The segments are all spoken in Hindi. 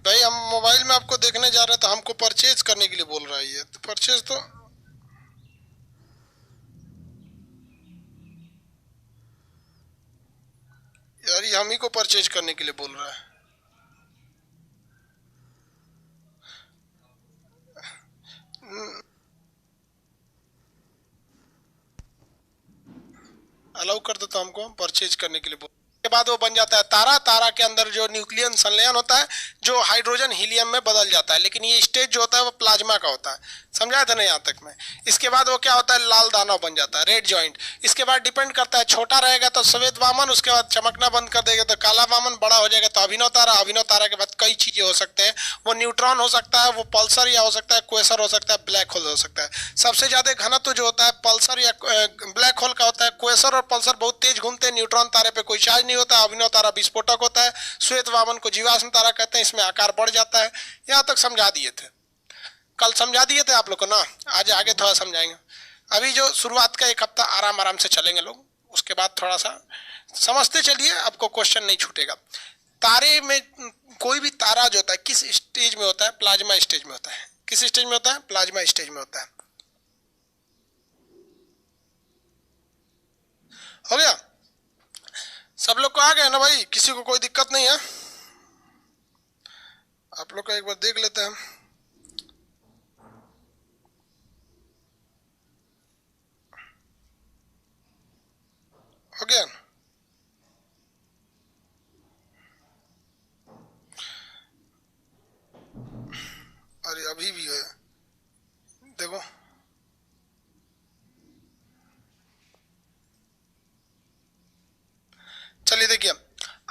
भाई हम मोबाइल में आपको देखने जा रहे हैं तो हमको परचेज करने के लिए बोल रहा है ये, तो परचेज तो यार ये हम ही को परचेज करने के लिए बोल रहा है। अलाउ कर दो तो हमको परचेज करने के लिए बोल के बाद वो बन जाता है तारा। तारा के अंदर जो न्यूक्लियन संलयन होता है जो हाइड्रोजन हीलियम में बदल जाता है, लेकिन ये स्टेज जो होता है वो प्लाज्मा का होता है। समझाया था ना यहाँ तक में। इसके बाद वो क्या होता है, लाल दानव बन जाता है, रेड जॉइंट। इसके बाद डिपेंड करता है, छोटा रहेगा तो श्वेत वामन, उसके बाद चमकना बंद कर देगा तो काला वामन, बड़ा हो जाएगा तो अभिनव तारा। अभिनव तारा के बाद कई चीजें हो सकते हैं, वो न्यूट्रॉन हो सकता है, वो पल्सर या हो सकता है क्वेसर हो सकता है, ब्लैक होल हो सकता है। सबसे ज्यादा घनत्व जो होता है पल्सर या ब्लैक होल का होता है। क्वेसर और पल्सर बहुत तेज घूमते हैं, न्यूट्रॉन तारे पे कोई चार्ज नहीं होता। अभिनव तारा विस्फोटक होता है। श्वेत वामन को जीवाश्म तारा कहते हैं, इसमें आकार बढ़ जाता है। यहाँ तक समझा दिए थे, कल समझा दिए थे आप लोग को ना, आज आगे थोड़ा समझाएंगे। अभी जो शुरुआत का एक हफ्ता आराम आराम से चलेंगे लोग, उसके बाद थोड़ा सा समझते चलिए, आपको क्वेश्चन नहीं छूटेगा। तारे में कोई भी तारा जो होता है किस स्टेज में होता है, प्लाज्मा स्टेज में होता है। किस स्टेज में होता है, प्लाज्मा स्टेज में होता है। हो गया, सब लोग को आ गया ना भाई, किसी को कोई दिक्कत नहीं है। आप लोग का एक बार देख लेते हैं। हो गया, अरे अभी भी है, देखो चलिए देखिए,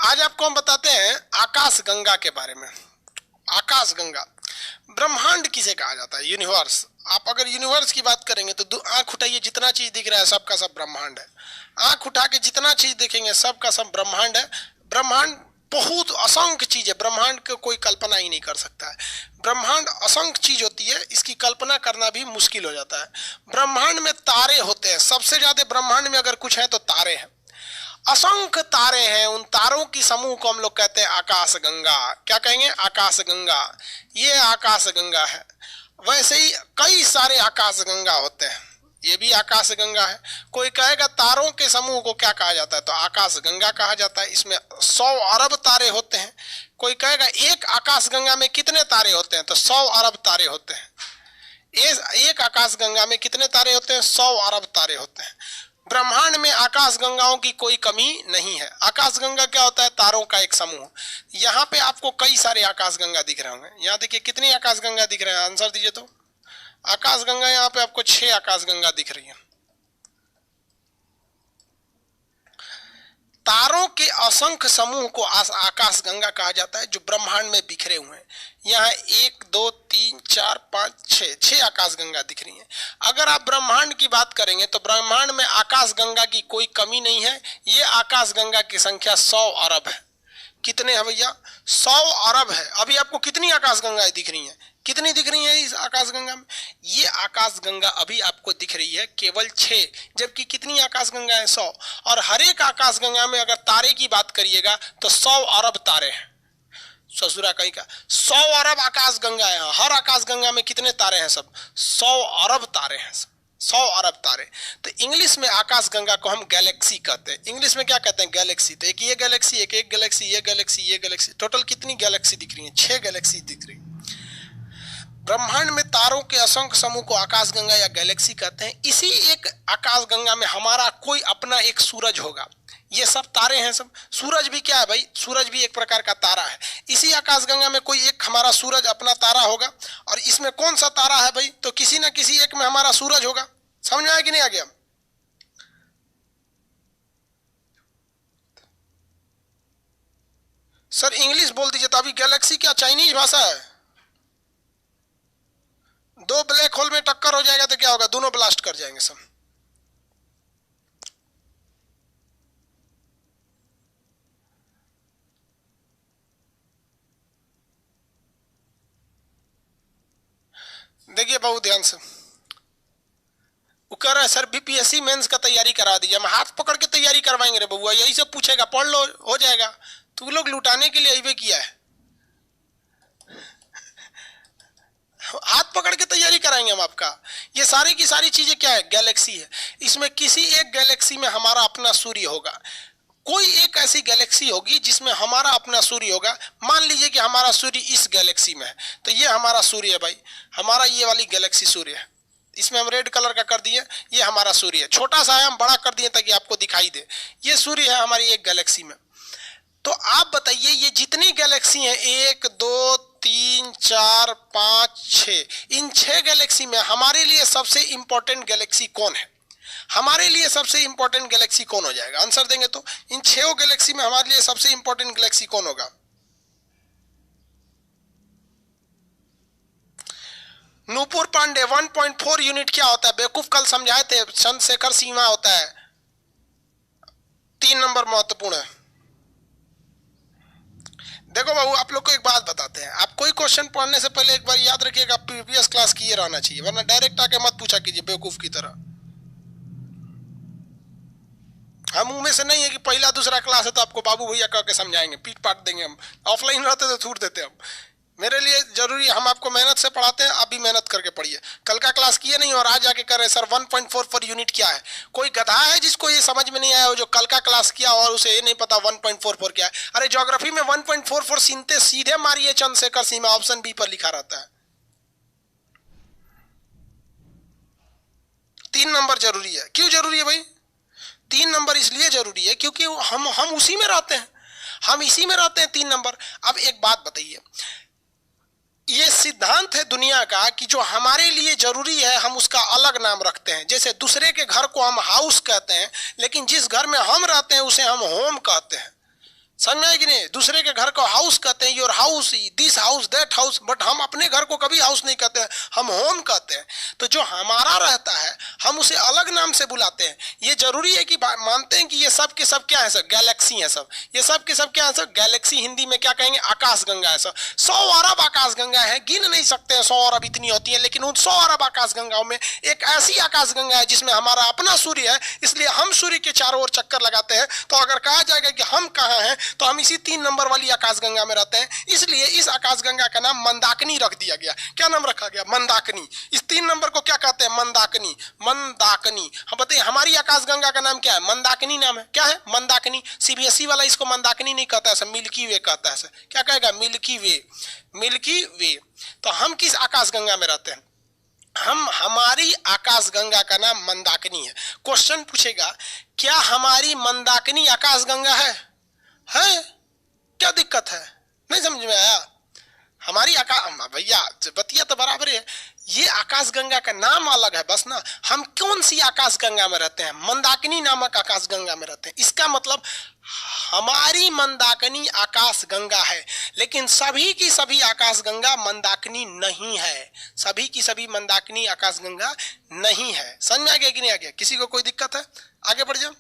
आज आपको हम बताते हैं आकाश गंगा के बारे में। आकाश गंगा, ब्रह्मांड किसे कहा जाता है, यूनिवर्स। आप अगर यूनिवर्स की बात करेंगे तो आंख उठाइए, जितना चीज दिख रहा है सबका सब ब्रह्मांड है। आंख उठा के जितना चीज देखेंगे सबका सब ब्रह्मांड है। ब्रह्मांड बहुत असंख्य चीज है, ब्रह्मांड को कोई कल्पना ही नहीं कर सकता है। ब्रह्मांड असंख्य चीज होती है, इसकी कल्पना करना भी मुश्किल हो जाता है। ब्रह्मांड में तारे होते हैं, सबसे ज्यादा ब्रह्मांड में अगर कुछ है तो तारे हैं। असंख्य तारे हैं, उन तारों की समूह को हम लोग कहते हैं आकाश गंगा। क्या कहेंगे, आकाश गंगा। ये आकाश गंगा है। वैसे ही कई सारे आकाश गंगा होते हैं, ये भी आकाश गंगा है। कोई कहेगा तारों के समूह को क्या कहा जाता है, तो आकाश गंगा कहा जाता है। इसमें 100 अरब तारे होते हैं। कोई कहेगा एक आकाश गंगा में कितने तारे होते हैं, तो 100 अरब तारे होते हैं। एक आकाश गंगा में कितने तारे होते हैं, 100 अरब तारे होते हैं। ब्रह्मांड में आकाश गंगाओं की कोई कमी नहीं है। आकाश गंगा क्या होता है, तारों का एक समूह। यहाँ पे आपको कई सारे आकाश गंगा दिख रहे होंगे। यहाँ देखिए कितनी आकाश गंगा दिख रहे हैं, आंसर दीजिए तो। आकाश गंगा यहाँ पे आपको 6 आकाश गंगा दिख रही है। तारों के असंख्य समूह को आकाश गंगा कहा जाता है, जो ब्रह्मांड में बिखरे हुए हैं। यहाँ 1 2 3 4 5 6 आकाश गंगा दिख रही हैं। अगर आप ब्रह्मांड की बात करेंगे तो ब्रह्मांड में आकाश गंगा की कोई कमी नहीं है। ये आकाश गंगा की संख्या 100 अरब है। कितने हैं भैया, 100 अरब है। अभी आपको कितनी आकाश गंगाएं दिख रही हैं, कितनी दिख रही है इस आकाश गंगा में, ये आकाश गंगा अभी आपको दिख रही है केवल 6, जबकि कितनी आकाश गंगा है, 100। और हर एक आकाश गंगा में अगर तारे की बात करिएगा तो 100 अरब तारे हैं। ससुरा कहीं का 100 अरब आकाश गंगा है। हर आकाश गंगा में कितने तारे हैं, सब 100 अरब तारे हैं, 100 अरब तारे। तो इंग्लिश में आकाश गंगा को हम गैलेक्सी कहते हैं। इंग्लिश में क्या कहते हैं, गैलेक्सी। तो एक ये गैलेक्सी, एक गैलेक्सी, ये गैलेक्सी, ये गैलेक्सी, टोटल कितनी गैलेक्सी दिख रही है, 6 गैलेक्सी दिख रही है। ब्रह्मांड में तारों के असंख्य समूह को आकाश गंगा या गैलेक्सी कहते हैं। इसी एक आकाश गंगा में हमारा कोई अपना एक सूरज होगा। ये सब तारे हैं सब। सूरज भी क्या है भाई, सूरज भी एक प्रकार का तारा है। इसी आकाश गंगा में कोई एक हमारा सूरज अपना तारा होगा। और इसमें कौन सा तारा है भाई, तो किसी न किसी एक में हमारा सूरज होगा। समझ में आया कि नहीं आ गया। सर इंग्लिश बोल दीजिए तो। अभी गैलेक्सी क्या चाइनीज भाषा है। 2 ब्लैक होल में टक्कर हो जाएगा तो क्या होगा, दोनों ब्लास्ट कर जाएंगे सब। देखिए बहुत ध्यान से, वो कह रहा है सर बीपीएससी मेंस का तैयारी करा दीजिए। हम हाथ पकड़ के तैयारी करवाएंगे रे बबुआ, यही सब पूछेगा, पढ़ लो हो जाएगा। तू लोग लुटाने के लिए अइबे किया है। हाथ पकड़ के तैयारी कराएंगे हम आपका। ये सारी की सारी चीजें क्या है, गैलेक्सी है। इसमें किसी एक गैलेक्सी में हमारा अपना सूर्य होगा, कोई एक ऐसी गैलेक्सी होगी जिसमें हमारा अपना सूर्य होगा। मान लीजिए कि हमारा सूर्य इस गैलेक्सी में है, तो ये हमारा सूर्य है भाई, हमारा ये वाली गैलेक्सी सूर्य है। इसमें हम रेड कलर का कर दिए, ये हमारा सूर्य है। छोटा सा है, हम बड़ा कर दिए ताकि आपको दिखाई दे। ये सूर्य है हमारी एक गैलेक्सी में। तो आप बताइए ये जितनी गैलेक्सी हैं, 1 2 3 4 5 6, इन 6 गैलेक्सी में हमारे लिए सबसे इंपॉर्टेंट गैलेक्सी कौन है? हमारे लिए सबसे इंपॉर्टेंट गैलेक्सी कौन हो जाएगा? आंसर देंगे तो इन 6 गैलेक्सी में हमारे लिए सबसे इंपॉर्टेंट गैलेक्सी कौन होगा? नूपुर पांडे 1.4 यूनिट क्या होता है? बेवकूफ, कल समझाए थे, चंद्रशेखर सीमा होता है। 3 नंबर महत्वपूर्ण है। देखो बाबू, आप लोग को एक बात बताते हैं, आप कोई क्वेश्चन पढ़ने से पहले एक बार याद रखिएगा प्रीवियस क्लास किए रहना चाहिए, वरना डायरेक्ट आके मत पूछा कीजिए बेवकूफ की तरह। हम मुंह में से नहीं है कि पहला दूसरा क्लास है तो आपको बाबू भैया कह के समझाएंगे, पीट पाट देंगे हम। ऑफलाइन रहते तो छूट देते हम। मेरे लिए जरूरी, हम आपको मेहनत से पढ़ाते हैं, आप भी मेहनत करके पढ़िए। कल का क्लास किए नहीं और आज आके कर रहे सर 1.44 यूनिट क्या है? कोई गधा है जिसको ये समझ में नहीं आया हो, जो कल का क्लास किया और उसे ये नहीं पता 1.44 क्या है? अरे ज्योग्राफी में 1.44 सीनते सीधे मारिए चंद्रशेखर सीमा, ऑप्शन बी पर लिखा रहता है। 3 नंबर जरूरी है। क्यों जरूरी है भाई? 3 नंबर इसलिए जरूरी है क्योंकि हम उसी में रहते हैं, हम इसी में रहते हैं 3 नंबर। अब एक बात बताइए, ये सिद्धांत है दुनिया का कि जो हमारे लिए जरूरी है हम उसका अलग नाम रखते हैं। जैसे दूसरे के घर को हम हाउस कहते हैं, लेकिन जिस घर में हम रहते हैं उसे हम होम कहते हैं। समझ में आए कि नहीं? दूसरे के घर को हाउस कहते हैं, your house, this house, that house, but हम अपने घर को कभी हाउस नहीं कहते हैं, हम होम कहते हैं। तो जो हमारा रहता है हम उसे अलग नाम से बुलाते हैं। ये जरूरी है कि मानते हैं कि ये सब के सब क्या है सर? गैलेक्सी है सब। ये सब के सब क्या है सर? गैलेक्सी। हिंदी में क्या कहेंगे? आकाश गंगा है सर। 100 अरब आकाश गंगा है, गिन नहीं सकते हैं 100 अरब इतनी होती है, लेकिन उन 100 अरब आकाश गंगाओं में एक ऐसी आकाश गंगा है जिसमें हमारा अपना सूर्य है, इसलिए हम सूर्य के चारों ओर चक्कर लगाते हैं। तो अगर कहा जाएगा कि हम कहाँ हैं, तो हम इसी 3 नंबर वाली आकाशगंगा में रहते हैं। इसलिए इस आकाशगंगा का नाम मंदाकिनी रख दिया गया। क्या नाम रखा गया? मंदाकिनी। इस 3 नंबर को क्या कहते हैं? मंदाकिनी। मंदाकिनी। हम बताइए हमारी आकाशगंगा का नाम क्या है? मंदाकिनी नाम है। क्या है? मंदाकिनी। सीबीएसई वाला इसको मंदाकिनी नहीं कहता है, मिल्की वे कहता है। क्या कहेगा? मिल्की वे। मिल्की वे। तो हम किस आकाशगंगा में रहते हैं? हमारी आकाशगंगा का नाम मंदाकिनी है। क्वेश्चन पूछेगा क्या हमारी मंदाकिनी आकाशगंगा है? क्या दिक्कत है? नहीं समझ में आया? हमारी भैया बतिया तो बराबर है, ये आकाशगंगा का नाम अलग है बस ना। हम कौन सी आकाशगंगा में रहते हैं? मंदाकिनी नामक आकाशगंगा में रहते हैं। इसका मतलब हमारी मंदाकिनी आकाशगंगा है, लेकिन सभी की सभी आकाशगंगा मंदाकिनी नहीं है। सभी की सभी मंदाकिनी आकाशगंगा नहीं है। समझ में आ गया कि नहीं आ गया? किसी को कोई दिक्कत है? आगे बढ़ जाओ।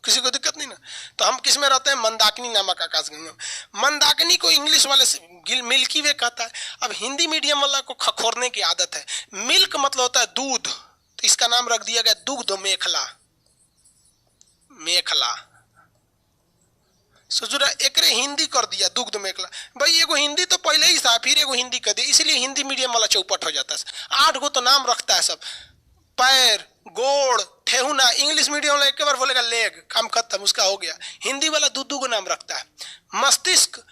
किसी को दिक्कत नहीं ना? तो हम किस में रहते हैं? मंदाकिनी नामक आकाशगंगा। मंदाकिनी को इंग्लिश वाले मिल्की वे कहता है। अब हिंदी मीडियम वाला को खखोरने की आदत है। मिल्क मतलब होता है दूध, तो इसका नाम रख दिया गया दुग्ध मेखला। मेखला सजुरा एक हिंदी कर दिया दुग्ध मेखला। भाई एगो हिंदी तो पहले ही था, फिर एगो हिंदी कर दिया, इसलिए हिंदी मीडियम वाला चौपट हो जाता है। 8 गो तो नाम रखता है सब। पैर, गोड़, ठेहुना। इंग्लिश मीडियम वाला एक बार बोलेगा लेग, काम खत्म, उसका हो गया। हिंदी वाला दो नाम रखता है। मस्तिष्क,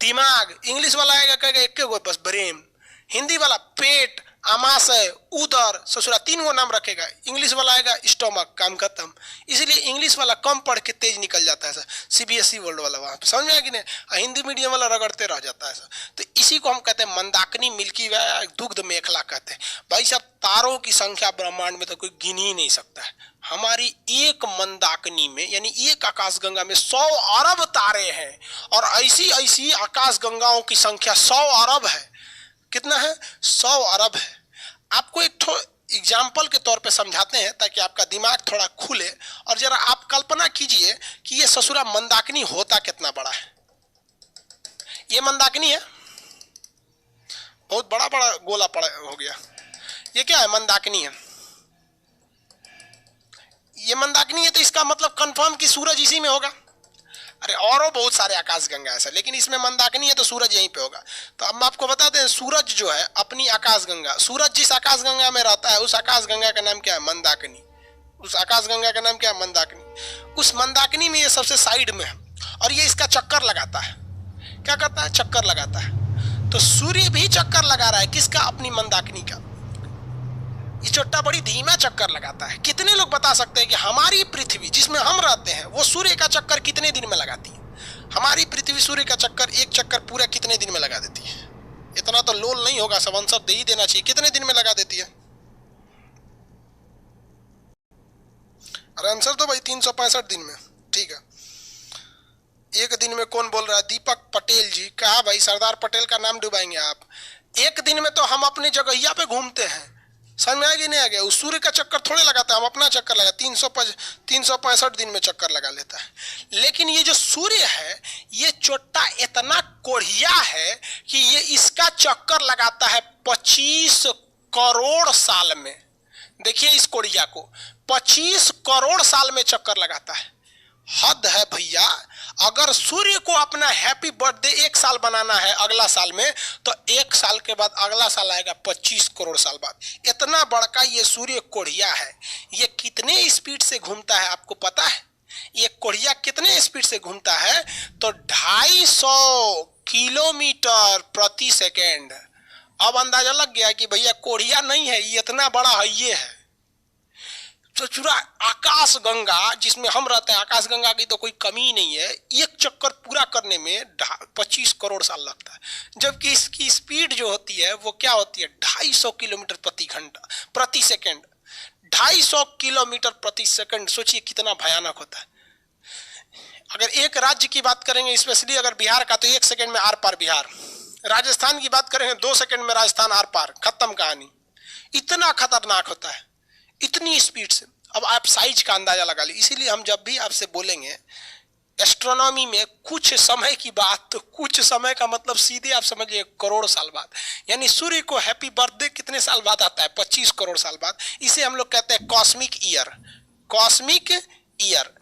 दिमाग। इंग्लिश वाला आएगा कहेगा एक गो बस, ब्रेन। हिंदी वाला पेट, आमाशय, उदर, ससुरा 3 गो नाम रखेगा। इंग्लिश वाला आएगा स्टोमक, काम खत्म। इसलिए इंग्लिश वाला कम पढ़ के तेज निकल जाता है सर। सीबीएसई वर्ल्ड वाला वहां समझ में आया कि नहीं? हिंदी मीडियम वाला रगड़ते रह जाता है सर। तो इसी को हम कहते हैं मंदाकिनी, मिल्की वे, दुग्ध मेखला कहते हैं। भाई साहब तारों की संख्या ब्रह्मांड में तो कोई गिन ही नहीं सकता है। हमारी एक मंदाकिनी में यानी एक आकाशगंगा में 100 अरब तारे हैं, और ऐसी ऐसी आकाशगंगाओं की संख्या 100 अरब है। कितना है? 100 अरब है। आपको एक एग्जाम्पल के तौर पे समझाते हैं ताकि आपका दिमाग थोड़ा खुले, और जरा आप कल्पना कीजिए कि ये ससुरा मंदाकिनी होता कितना बड़ा है। ये मंदाकिनी है, बहुत बड़ा बड़ा गोला पड़ा हो गया। ये क्या है? मंदाकिनी है। ये मंदाकिनी है तो इसका मतलब कंफर्म कि सूरज इसी में होगा। अरे और बहुत सारे आकाश गंगा है सर, लेकिन इसमें मंदाकिनी है तो सूरज यहीं पे होगा। तो अब आपको बताते हैं, सूरज जो है अपनी आकाश गंगा, सूरज जिस आकाश गंगा में रहता है उस आकाश गंगा का नाम क्या है? मंदाकिनी। उस आकाश गंगा का नाम क्या है? मंदाकिनी। उस मंदाकिनी में ये सबसे साइड में है और ये इसका चक्कर लगाता है। क्या करता है? चक्कर लगाता है। तो सूर्य भी चक्कर लगा रहा है किसका? अपनी मंदाकिनी का। ये छोटा बड़ी धीमा चक्कर लगाता है। कितने लोग बता सकते हैं कि हमारी पृथ्वी जिसमें हम रहते हैं वो सूर्य का चक्कर कितने दिन में लगाती है? हमारी पृथ्वी सूर्य का चक्कर, एक चक्कर पूरा कितने दिन में लगा देती है? इतना तो लोल नहीं होगा, सब आंसर दे ही देना चाहिए। कितने दिन में लगा देती है? अरे आंसर तो भाई 365 दिन में। ठीक है, एक दिन में कौन बोल रहा है? दीपक पटेल जी। कहा भाई सरदार पटेल का नाम डुबाएंगे आप? एक दिन में तो हम अपनी जगहिया पे घूमते हैं, समझ में आ गया नहीं आ गया? उस सूर्य का चक्कर थोड़े लगाता है, हम अपना चक्कर लगा 365 दिन में चक्कर लगा लेता है। लेकिन ये जो सूर्य है ये चोटा इतना कोढ़िया है कि ये इसका चक्कर लगाता है 25 करोड़ साल में। देखिए इस कोढ़िया को 25 करोड़ साल में चक्कर लगाता है। हद है भैया। अगर सूर्य को अपना हैप्पी बर्थडे एक साल बनाना है अगला साल में, तो एक साल के बाद अगला साल आएगा 25 करोड़ साल बाद। इतना बड़का ये सूर्य कोढ़िया है। ये कितने स्पीड से घूमता है आपको पता है? ये कोढ़िया कितने स्पीड से घूमता है? तो 250 किलोमीटर प्रति सेकेंड। अब अंदाजा लग गया कि भैया कोढ़िया नहीं है, ये इतना बड़ा है। ये है तो चूरा आकाश गंगा जिसमें हम रहते हैं, आकाश गंगा की तो कोई कमी नहीं है। एक चक्कर पूरा करने में 25 करोड़ साल लगता है, जबकि इसकी स्पीड जो होती है वो क्या होती है? 250 किलोमीटर प्रति सेकंड। 250 किलोमीटर प्रति सेकंड। सोचिए कितना भयानक होता है। अगर एक राज्य की बात करेंगे, स्पेशली अगर बिहार का, तो 1 सेकंड में आर पार बिहार। राजस्थान की बात करेंगे 2 सेकंड में राजस्थान आर पार, खत्म कहानी। इतना खतरनाक होता है, इतनी स्पीड से। अब आप साइज का अंदाजा लगा लीजिए। इसीलिए हम जब भी आपसे बोलेंगे एस्ट्रोनॉमी में कुछ समय की बात, तो कुछ समय का मतलब सीधे आप समझिए करोड़ साल बाद। यानी सूर्य को हैप्पी बर्थडे कितने साल बाद आता है? 25 करोड़ साल बाद। इसे हम लोग कहते हैं cosmic year. Cosmic year,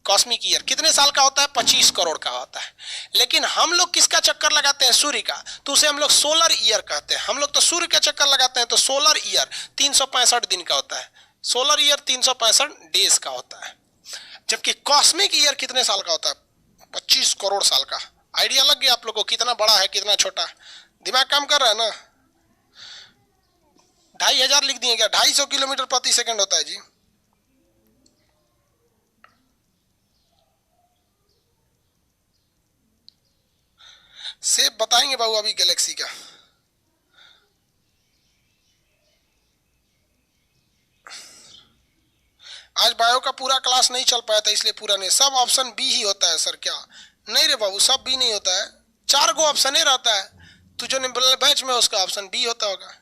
cosmic year कितने साल का होता है? 25 करोड़ का होता है। लेकिन हम लोग किसका चक्कर लगाते हैं? सूर्य का। तो उसे हम लोग सोलर ईयर कहते हैं। हम लोग तो सूर्य का चक्कर लगाते हैं, तो सोलर ईयर 365 दिन का होता है। सोलर ईयर 365 डेज का होता है। जबकि कॉस्मिक ईयर कितने साल का होता है? 25 करोड़ साल का। आइडिया लग गया आप लोगों को कितना बड़ा है कितना छोटा? दिमाग काम कर रहा है ना? 2500 लिख दिए क्या? 250 किलोमीटर प्रति सेकंड होता है जी। सेब बताएंगे बाबू अभी गैलेक्सी का। आज बायो का पूरा क्लास नहीं चल पाया था इसलिए पूरा नहीं। सब ऑप्शन बी ही होता है सर? क्या नहीं रे बाबू, सब बी नहीं होता है। 4 गो ऑप्शन ही रहता है। तू जो बैच में उसका ऑप्शन बी होता होगा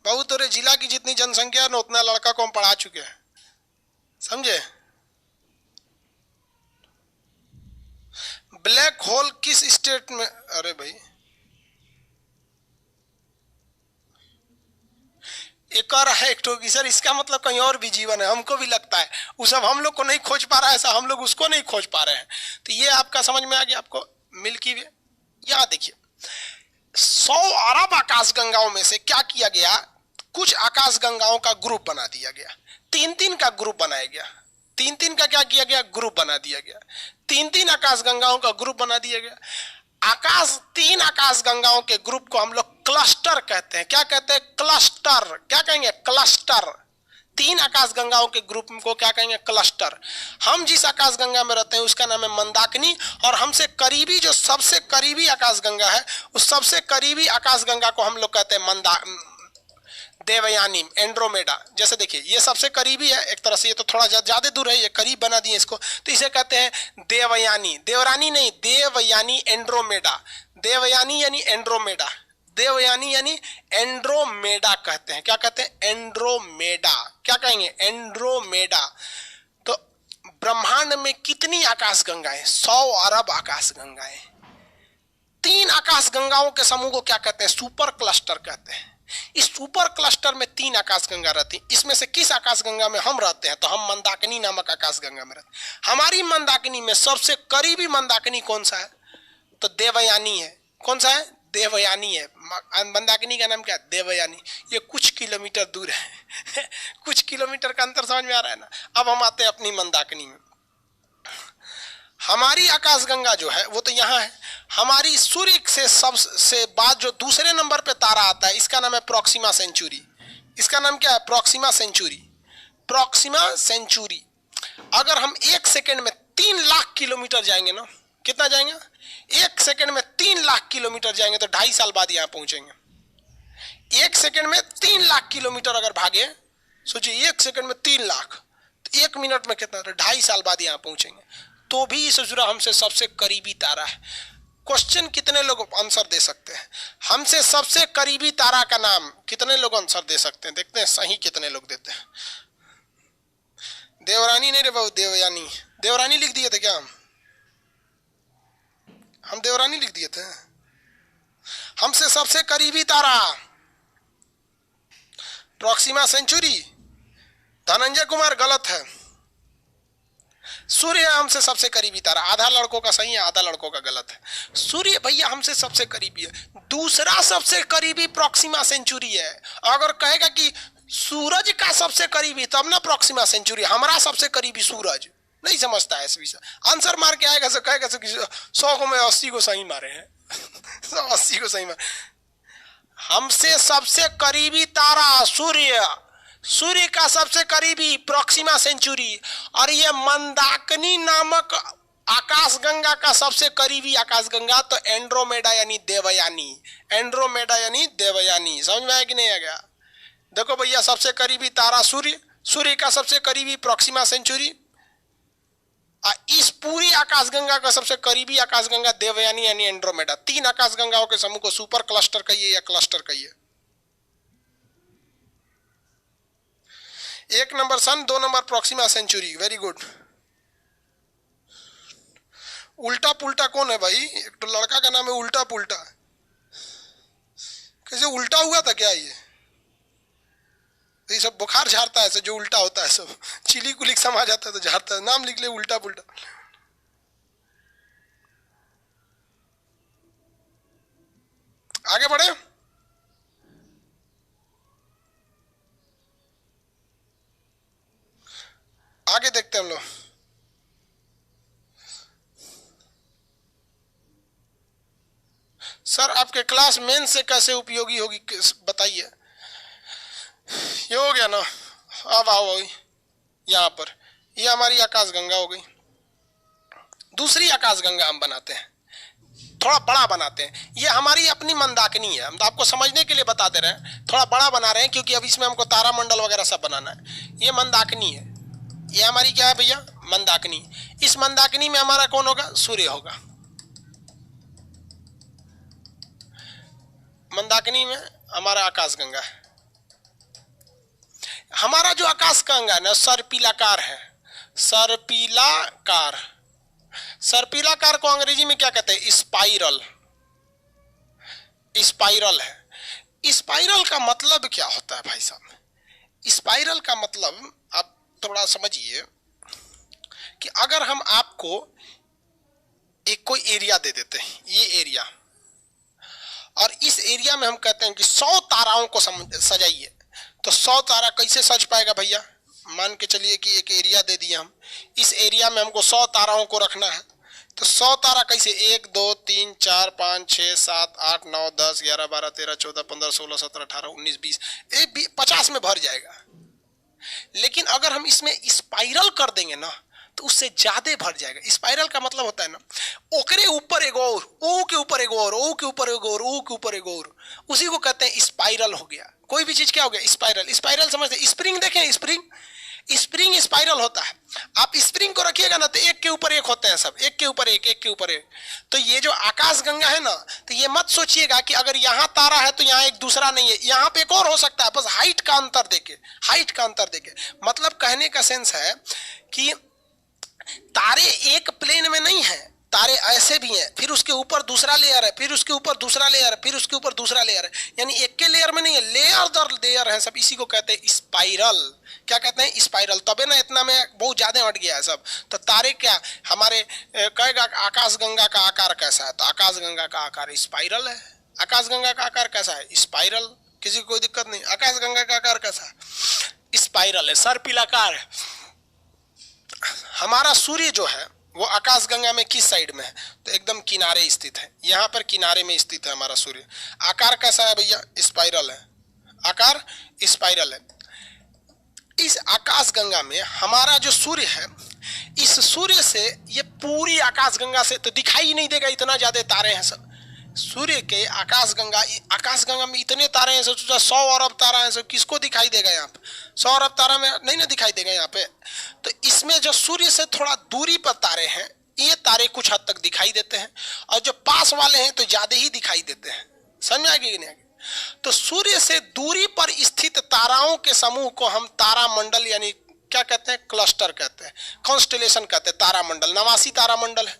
बाबू। तोरे जिला की जितनी जनसंख्या है ना उतना लड़का को हम पढ़ा चुके हैं, समझे? ब्लैक होल किस स्टेट में? अरे भाई एक और है एक ठोकी सर, इसका मतलब कहीं और भी जीवन है। हमको भी लगता है वो सब हम लोग को नहीं खोज पा रहा है, ऐसा हम लोग उसको नहीं खोज पा रहे हैं। तो ये आपका समझ में आ गया आपको मिल्की वे। यहाँ देखिए 100 अरब आकाश गंगाओं में से क्या किया गया? कुछ आकाश गंगाओं का ग्रुप बना दिया गया। 3-3 का ग्रुप बनाया गया। 3-3 का क्या किया गया? ग्रुप बना दिया गया। 3-3 आकाश गंगाओं का ग्रुप बना दिया गया। 3 आकाश गंगाओं के ग्रुप को हम लोग क्लस्टर कहते हैं। क्या कहते हैं? क्लस्टर। क्या कहेंगे? क्लस्टर। 3 आकाश गंगाओं के ग्रुप को क्या कहेंगे? क्लस्टर। हम जिस आकाश गंगा में रहते हैं उसका नाम है मंदाकिनी, और हमसे करीबी जो सबसे करीबी आकाश गंगा है उस सबसे करीबी आकाश गंगा को हम लोग कहते हैं देवयानी, एंड्रोमेडा। जैसे देखिए ये सबसे करीबी है एक तरह से, ये तो थोड़ा ज्यादा दूर है, ये करीब बना दिए इसको, तो इसे कहते हैं देवयानी। देवरानी नहीं, देवयानी, एंड्रोमेडा। देवयानी यानी एंड्रोमेडा, देवयानी यानी एंड्रोमेडा कहते हैं। क्या कहते हैं? एंड्रोमेडा। क्या कहेंगे? एंड्रोमेडा। तो ब्रह्मांड में कितनी आकाश गंगाएं? 100 अरब आकाश गंगाएं। 3 आकाश गंगाओं के समूह को क्या कहते हैं? सुपर क्लस्टर कहते हैं। इस सुपर क्लस्टर में 3 आकाशगंगा रहती हैं। इसमें से किस आकाशगंगा में हम रहते हैं? तो हम मंदाकिनी नामक आकाशगंगा में रहते हैं। हमारी मंदाकिनी में सबसे करीबी मंदाकिनी कौन सा है? तो देवयानी है। कौन सा है? देवयानी है। मंदाकिनी का नाम क्या है? देवयानी। ये कुछ किलोमीटर दूर है कुछ किलोमीटर का अंतर समझ में आ रहा है ना। अब हम आते हैं अपनी मंदाकिनी में। हमारी आकाशगंगा जो है वो तो यहाँ है। हमारी सूर्य से सबसे बाद जो दूसरे नंबर पे तारा आता है, इसका नाम है प्रोक्सिमा सेंचुरी। इसका नाम क्या है? Proxima Centauri. Proxima Centauri. अगर हम 1 सेकेंड में 3 लाख किलोमीटर जाएंगे ना, कितना जाएंगे? 1 सेकेंड में 3 लाख किलोमीटर जाएंगे तो 2.5 साल बाद यहाँ पहुंचेंगे। 1 सेकेंड में 3 लाख किलोमीटर अगर भागे, सोचिए 1 सेकेंड में 3 लाख, तो 1 मिनट में कितना? तो 2.5 साल बाद यहाँ पहुंचेंगे। तो भी इससे जुड़ा हमसे सबसे करीबी तारा है। क्वेश्चन कितने लोग आंसर दे सकते हैं? हमसे सबसे करीबी तारा का नाम कितने लोग आंसर दे सकते हैं? देखते हैं सही कितने लोग देते हैं। देवरानी नहीं रे बाबू, देवयानी। देवरानी लिख दिए थे क्या? हम देवरानी लिख दिए थे। हमसे सबसे करीबी तारा प्रोक्सिमा सेंचुरी। धनंजय कुमार गलत है। सूर्य हमसे सबसे करीबी तारा। आधा लड़कों का सही है, आधा लड़कों का गलत है। सूर्य भैया हमसे सबसे करीबी है। दूसरा सबसे करीबी प्रोक्सिमा सेंचुरी है। अगर कहेगा कि सूरज का सबसे करीबी, तब ना प्रोक्सिमा सेंचुरी। हमारा सबसे करीबी सूरज। नहीं समझता है इस विषय। आंसर मार के आएगा, कहेगा 100 को मैं 80 को सही मारे हैं 80 को सही मारे। हमसे सबसे करीबी तारा सूर्य। सूर्य का सबसे करीबी प्रोक्सिमा सेंचुरी। और ये मंदाकिनी नामक आकाशगंगा का सबसे करीबी आकाशगंगा तो एंड्रोमेडा यानी देवयानी। एंड्रोमेडा यानी देवयानी। समझ में आया कि नहीं आ गया? देखो भैया, सबसे करीबी तारा सूर्य, सूर्य का सबसे करीबी प्रोक्सिमा सेंचुरी, इस पूरी आकाशगंगा का सबसे करीबी आकाशगंगा देवयानी यानी एंड्रोमेडा। 3 आकाशगंगाओं के समूह को सुपर क्लस्टर कहिए या क्लस्टर कहिए। 1 नंबर सन, 2 number Proxima Centauri. Very good. उल्टा पुल्टा कौन है भाई? एक तो लड़का का नाम है उल्टा पुल्टा। कैसे उल्टा हुआ था क्या? ये सब बुखार झाड़ता है, जो उल्टा होता है सब चिली कुलिक समा जाता है तो झाड़ता है। नाम लिख ले उल्टा पुल्टा। आगे बढ़े। आगे देखते हैं हम लोग। सर आपके क्लास मेन से कैसे उपयोगी होगी बताइए। ये हो गया ना। अब आओ यहाँ पर, ये हमारी आकाशगंगा हो गई। दूसरी आकाशगंगा हम बनाते हैं, थोड़ा बड़ा बनाते हैं। ये हमारी अपनी मंदाकिनी है। हम तो आपको समझने के लिए बता दे रहे हैं, थोड़ा बड़ा बना रहे हैं क्योंकि अब इसमें हमको तारामंडल वगैरह सब बनाना है। ये मंदाकिनी है। ये हमारी क्या है भैया? मंदाकिनी। इस मंदाकिनी में हमारा कौन होगा? सूर्य होगा। मंदाकिनी में हमारा आकाशगंगा है। हमारा जो आकाशगंगा है ना, सर्पिलाकार है। सर्पिलाकार। सर्पिलाकार को अंग्रेजी में क्या कहते हैं? स्पाइरल। स्पाइरल है। स्पाइरल का मतलब क्या होता है भाई साहब? स्पाइरल का मतलब आप थोड़ा समझिए कि अगर हम आपको एक कोई एरिया दे देते हैं, ये एरिया, और इस एरिया में हम कहते हैं कि 100 ताराओं को सजाइए, तो 100 तारा कैसे सज पाएगा भैया? मान के चलिए कि एक एरिया दे दिया हम, इस एरिया में हमको 100 ताराओं को रखना है, तो 100 तारा कैसे? 1 2 3 4 5 6 7 8 9 10 11 12 13 14 15 16 17 18 19 20 50 में भर जाएगा। लेकिन अगर हम इसमें स्पाइरल कर देंगे ना तो उससे ज्यादा भर जाएगा। स्पाइरल का मतलब होता है ना, ओकरे ऊपर एक और, ओ के ऊपर एक और, ओ के ऊपर एक और, ओ के ऊपर एक और, उसी को कहते हैं स्पाइरल हो गया। कोई भी चीज क्या हो गया? स्पाइरल। स्पाइरल समझते? स्प्रिंग देखें, स्प्रिंग, स्प्रिंग स्पाइरल होता है। आप स्प्रिंग को रखिएगा ना तो एक के ऊपर एक होते हैं सब, एक के ऊपर एक, एक के ऊपर एक। तो ये जो आकाशगंगा है ना, तो ये मत सोचिएगा कि अगर यहाँ तारा है तो यहाँ एक दूसरा नहीं है, यहाँ पे एक और हो सकता है, बस हाइट का अंतर देके, हाइट का अंतर देके। मतलब कहने का सेंस है कि तारे एक प्लेन में नहीं है, तारे तारे ऐसे भी हैं, फिर उसके ऊपर दूसरा लेयर है, फिर उसके ऊपर दूसरा लेयर है, फिर उसके ऊपर दूसरा लेयर है, यानी एक के लेयर में नहीं है, लेयर दर लेयर है सब। इसी को कहते हैं स्पाइरल। क्या कहते हैं? स्पाइरल। तबे ना इतना में बहुत ज्यादा हट गया है सब। तो तारे क्या हमारे कहेगा आकाशगंगा का आकार कैसा है, तो आकाशगंगा का आकार स्पाइरल है। आकाशगंगा का आकार कैसा है? स्पाइरल। किसी को कोई दिक्कत नहीं। आकाशगंगा का आकार कैसा है? स्पाइरल है, सर्पिलाकार है। हमारा सूर्य जो है वो आकाशगंगा में किस साइड में है? तो एकदम किनारे स्थित है, यहाँ पर किनारे में स्थित है हमारा सूर्य। आकार कैसा है भैया? स्पाइरल है। आकार स्पाइरल है। इस आकाशगंगा में हमारा जो सूर्य है, इस सूर्य से ये पूरी आकाशगंगा से तो दिखाई ही नहीं देगा, इतना ज्यादा तारे हैं सब। सूर्य के आकाशगंगा में इतने तारे हैं सब, 100 अरब तारा है सब। किसको दिखाई देगा यहाँ पे? 100 अरब तारा में नहीं ना दिखाई देगा यहाँ पे। तो इसमें जो सूर्य से थोड़ा दूरी पर तारे हैं, ये तारे कुछ हद तक दिखाई देते हैं, और जो पास वाले हैं तो ज्यादा ही दिखाई देते हैं। समझ आएगी कि नहीं आएगी? तो सूर्य से दूरी पर स्थित ताराओं के समूह को हम तारामंडल यानी क्या कहते हैं? क्लस्टर कहते हैं, कॉन्स्टेलेशन कहते हैं। तारामंडल 89 तारामंडल है।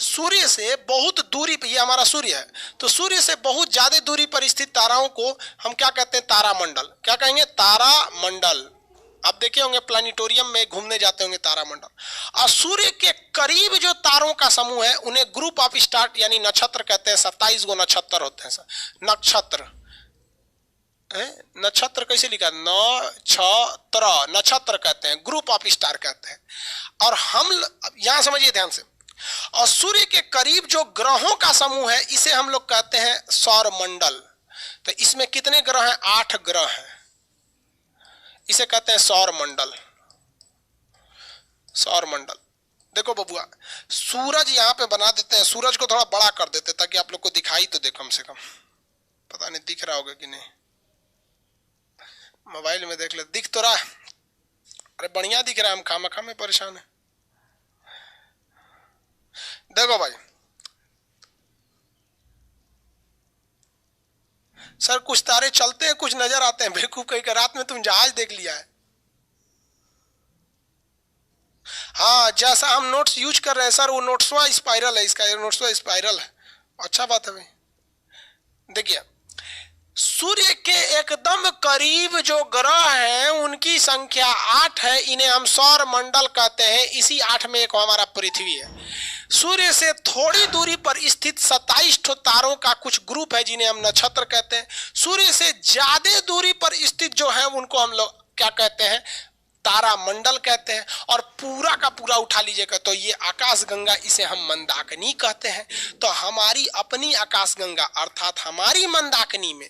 सूर्य से बहुत दूरी पर, ये हमारा सूर्य है, तो सूर्य से बहुत ज्यादा दूरी पर स्थित ताराओं को हम क्या कहते हैं? तारामंडल। क्या कहेंगे? तारामंडल। आप देखे होंगे प्लानिटोरियम में घूमने जाते होंगे तारामंडल। और सूर्य के करीब जो तारों का समूह है उन्हें ग्रुप ऑफ स्टार यानी नक्षत्र कहते हैं। 27 गो नक्षत्र होते हैं। नक्षत्र नक्षत्र कैसे लिखा? नक्षत्र, नक्षत्र कहते हैं, ग्रुप ऑफ स्टार कहते हैं। और हम यहां समझिए ध्यान से, और सूर्य के करीब जो ग्रहों का समूह है इसे हम लोग कहते हैं सौरमंडल। तो इसमें कितने ग्रह हैं? 8 ग्रह हैं। इसे कहते हैं सौरमंडल। सौरमंडल। देखो बबुआ, सूरज यहां पे बना देते हैं, सूरज को थोड़ा बड़ा कर देते हैं ताकि आप लोग को दिखाई तो दे कम से कम। पता नहीं दिख रहा होगा कि नहीं, मोबाइल में देख ले, दिख तो रहा है। अरे बढ़िया दिख रहा है, हम खामखा में परेशान है। देखो भाई, सर कुछ तारे चलते हैं, कुछ नजर आते हैं। बेवकूफ कहीं का रात में तुम जहाज देख लिया है। हाँ, जैसा हम नोट्स यूज कर रहे हैं सर, वो नोट्सवा स्पाइरल है, इसका नोट्सवा स्पाइरल है। अच्छा बात है भाई। देखिए, सूर्य के एकदम करीब जो ग्रह हैं उनकी संख्या 8 है। इन्हें हम सौर मंडल कहते हैं। इसी 8 में एक हमारा पृथ्वी है। सूर्य से थोड़ी दूरी पर स्थित 27 ठो तारों का कुछ ग्रुप है जिन्हें हम नक्षत्र कहते हैं। सूर्य से ज्यादा दूरी पर स्थित जो है उनको हम लोग क्या कहते हैं? तारामंडल कहते हैं। और पूरा का पूरा उठा लीजिएगा तो ये आकाशगंगा, इसे हम मंदाकिनी कहते हैं। तो हमारी अपनी आकाशगंगा अर्थात हमारी मंदाकिनी में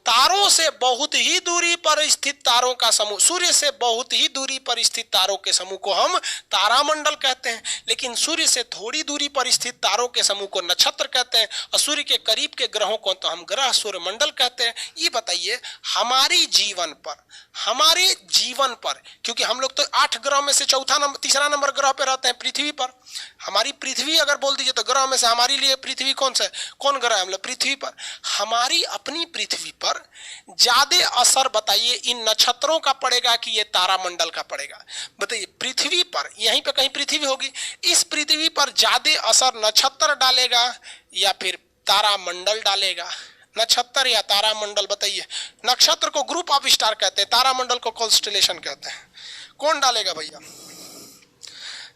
तारों से बहुत ही दूरी पर स्थित तारों का समूह, सूर्य से बहुत ही दूरी पर स्थित तारों के समूह को हम तारामंडल कहते हैं। लेकिन सूर्य से थोड़ी दूरी पर स्थित तारों के समूह को नक्षत्र कहते हैं, और सूर्य के करीब के ग्रहों को तो हम ग्रह सूर्यमंडल कहते हैं। ये बताइए, हमारे जीवन पर, क्योंकि हम लोग तो 8 ग्रह में से तीसरा नंबर ग्रह पे रहते हैं, पृथ्वी पर। हमारी पृथ्वी अगर बोल दीजिए तो ग्रह में से हमारे लिए पृथ्वी कौन ग्रह है? हम लोग पृथ्वी पर। हमारी अपनी पृथ्वी पर ज्यादा असर बताइए इन नक्षत्रों का पड़ेगा कि ये तारामंडल का पड़ेगा? बताइए, पृथ्वी पर, यहीं पे कहीं पृथ्वी होगी, इस पृथ्वी पर ज्यादा असर नक्षत्र डालेगा या फिर तारामंडल डालेगा? नक्षत्र या तारामंडल? बताइए। नक्षत्र को ग्रुप ऑफ स्टार कहते हैं, तारामंडल को कॉन्स्टेलेशन कहते हैं। कौन डालेगा भैया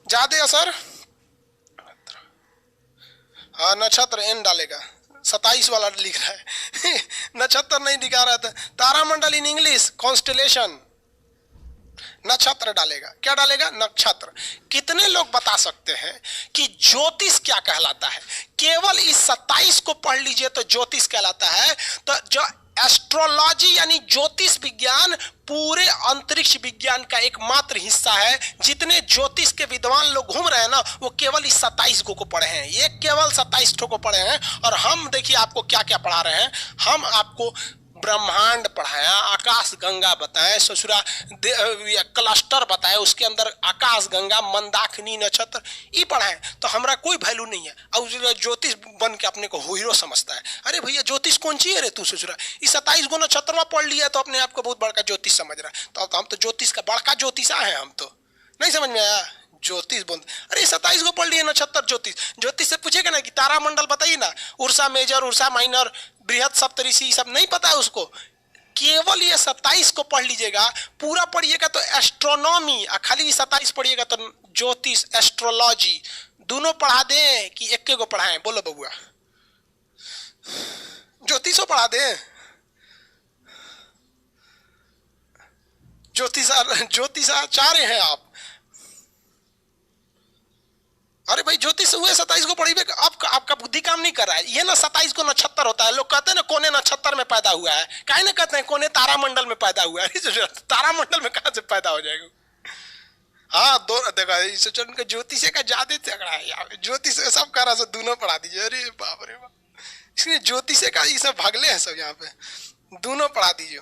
ज्यादा असर? हाँ, नक्षत्र एन डालेगा। 27 वाला लिख रहा है नक्षत्र नहीं दिखा रहा था। तारामंडल इन इंग्लिश कॉन्स्टेलेशन। नक्षत्र डालेगा। क्या डालेगा? नक्षत्र। कितने लोग बता सकते हैं कि ज्योतिष क्या कहलाता है? केवल इस 27 को पढ़ लीजिए तो ज्योतिष कहलाता है। तो जो एस्ट्रोलॉजी यानी ज्योतिष विज्ञान पूरे अंतरिक्ष विज्ञान का एकमात्र हिस्सा है। जितने ज्योतिष के विद्वान लोग घूम रहे हैं ना, वो केवल इस 27 को पढ़े हैं। ये केवल 27 को पढ़े हैं। और हम देखिए आपको क्या क्या पढ़ा रहे हैं। हम आपको ब्रह्मांड पढ़ाया, आकाश गंगा बताए, ससुरा क्लस्टर बताए, उसके अंदर आकाश गंगा, मंदाकिनी, नक्षत्र ये पढ़ाए। तो हमारा कोई वैल्यू नहीं है। और ज्योतिष बन के अपने को हीरो समझता है। अरे भैया, ज्योतिष कौन ची है रे तू? ससुरा ये 27 गो नक्षत्र पढ़ लिया तो अपने आप को बहुत बड़ा ज्योतिष समझ रहा है। तो हम तो ज्योतिष का बड़का ज्योतिषा है। हम तो नहीं समझ में आया। ज्योतिष बोल, अरे 27 को पढ़ लिए, नक्षत्र ज्योतिष। ज्योतिष से पूछेगा ना कि तारामंडल बताइए ना, उर्सा मेजर, उर्सा माइनर, बृहद, सप्तऋषि, सब नहीं पता है उसको। केवल ये 27 को पढ़ लीजिएगा, पूरा पढ़िएगा तो एस्ट्रोनॉमी, खाली 27 पढ़िएगा तो ज्योतिष, एस्ट्रोलॉजी दोनों पढ़ा दें कि एक को पढ़ाएं? बोलो बबुआ, ज्योतिषो पढ़ा दें? ज्योतिषाचार्य हैं आप। अरे भाई ज्योतिष हुए 27 को पढ़िए, आपका बुद्धि काम नहीं कर रहा है। ये ना 27 को नक्षत्र होता है, लोग कहते हैं ना कोने नक्षत्र में पैदा हुआ है, काहे ना कहते हैं कोने तारामंडल में पैदा हुआ है। तारामंडल में कहां से पैदा हो जाएगा? हाँ दो देखा, ज्योतिष का ज्यादा झगड़ा है यहाँ, ज्योतिष सब करा सब दोनों पढ़ा दीजिए। अरे बाप रे बाप, इसलिए ज्योतिष का ये सब भागले हैं सब यहाँ पे, दोनों पढ़ा दीजिए।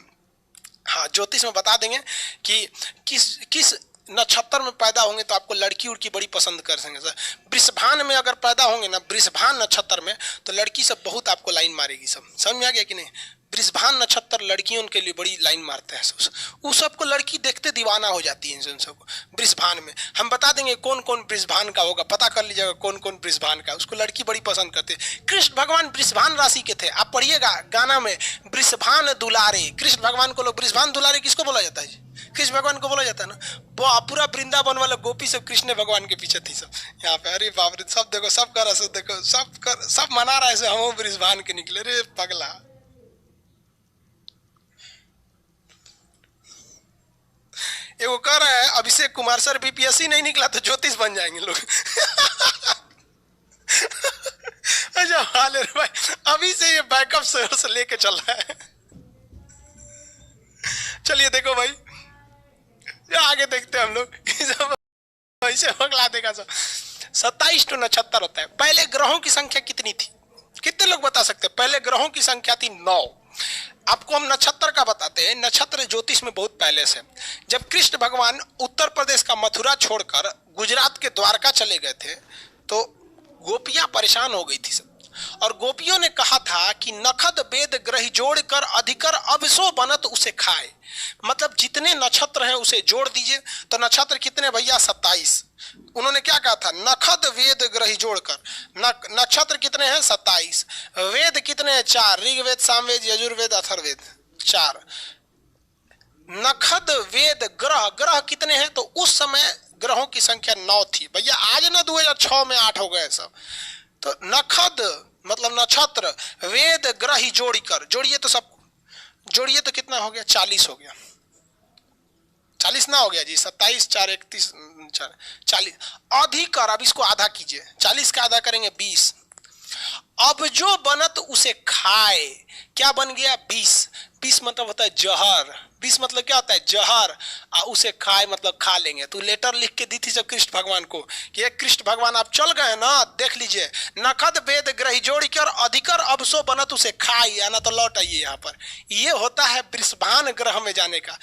हाँ ज्योतिष में बता देंगे कि किस नक्षत्र में पैदा होंगे तो आपको लड़की उड़की बड़ी पसंद कर सकेंगे सर। वृषभान में अगर पैदा होंगे ना, वृषभान नक्षत्र में, तो लड़की सब बहुत आपको लाइन मारेगी। सब समझ में आ गया कि नहीं? वृषभान नक्षत्र लड़कियों के लिए बड़ी लाइन मारते हैं सब, उस सबको लड़की देखते दीवाना हो जाती है इन सबको। वृषभान में हम बता देंगे कौन कौन वृषभान का होगा, पता कर लीजिएगा कौन कौन वृषभान का, उसको लड़की बड़ी पसंद करते हैं। कृष्ण भगवान वृषभान राशि के थे, आप पढ़िएगा गाना में, वृषभान दुलारे। कृष्ण भगवान को लोग वृषभान दुलारे किसको बोला जाता है? कृष्ण भगवान को बोला जाता है ना। वो पूरा वृंदावन वाला गोपी सब कृष्ण भगवान के पीछे थी सब यहाँ पे। अरे बाप रे, सब देखो, सब कर, सब देखो, सब मना रहा है, हम वृषभान के निकले। रे पगला, वो कह रहा है अभिषेक कुमार सर बीपीएससी नहीं निकला तो ज्योतिष बन जाएंगे लोग। अच्छा हाल है भाई, अभी से ये बैकअप से लेके चल रहा है। चलिए देखो भाई, आगे देखते हैं हम लोग, ऐसे पगला देगा सब। 27 तो नक्षत्र होता है। पहले ग्रहों की संख्या कितनी थी? कितने लोग बता सकते हैं? पहले ग्रहों की संख्या थी 9। आपको हम नक्षत्र का बताते हैं। नक्षत्र ज्योतिष में बहुत पहले से, जब कृष्ण भगवान उत्तर प्रदेश का मथुरा छोड़कर गुजरात के द्वारका चले गए थे तो गोपियां परेशान हो गई थी सब, और गोपियों ने कहा था कि नखद वेद ग्रह जोड़कर अधिकर अवसो बनत उसे खाए। मतलब जितने नक्षत्र हैं उसे जोड़ दीजिए। तो नक्षत्र कितने भैया? 27। उन्होंने क्या कहा था? नखद वेद ग्रह जोड़कर। नक्षत्र कितने हैं? 27। वेद कितने हैं? 4। ऋग्वेद, सामवेद, यजुर्वेद, अथर्ववेद, 4। नखद वेद ग्रह, ग्रह कितने हैं? तो उस समय ग्रहों की संख्या 9 थी भैया। आज ना 2006 में 8 हो गए सब। तो नखद मतलब नक्षत्र, वेद ग्रह जोड़कर, जोड़िए तो सब जोड़िए तो कितना हो गया? 40 हो गया। 40 ना हो गया जी? 27, 4, 31, 40 अधिकर। अब इसको आधा कीजिए, 40 का आधा करेंगे 20। अब जो बनत उसे खाए, क्या बन गया? 20। 20 मतलब होता है जहर। 20 मतलब क्या होता है? जहर। उसे खाए मतलब खा लेंगे। तो लेटर लिख के दी थी सब कृष्ण भगवान को कि कृष्ण भगवान आप चल गए ना, देख लीजिए, नखद वेद ग्रह जोड़कर अधिकर अवसो बनत उसे खाई, आना तो लौट आइए यहाँ पर। ये होता है वृषभान ग्रह में जाने का।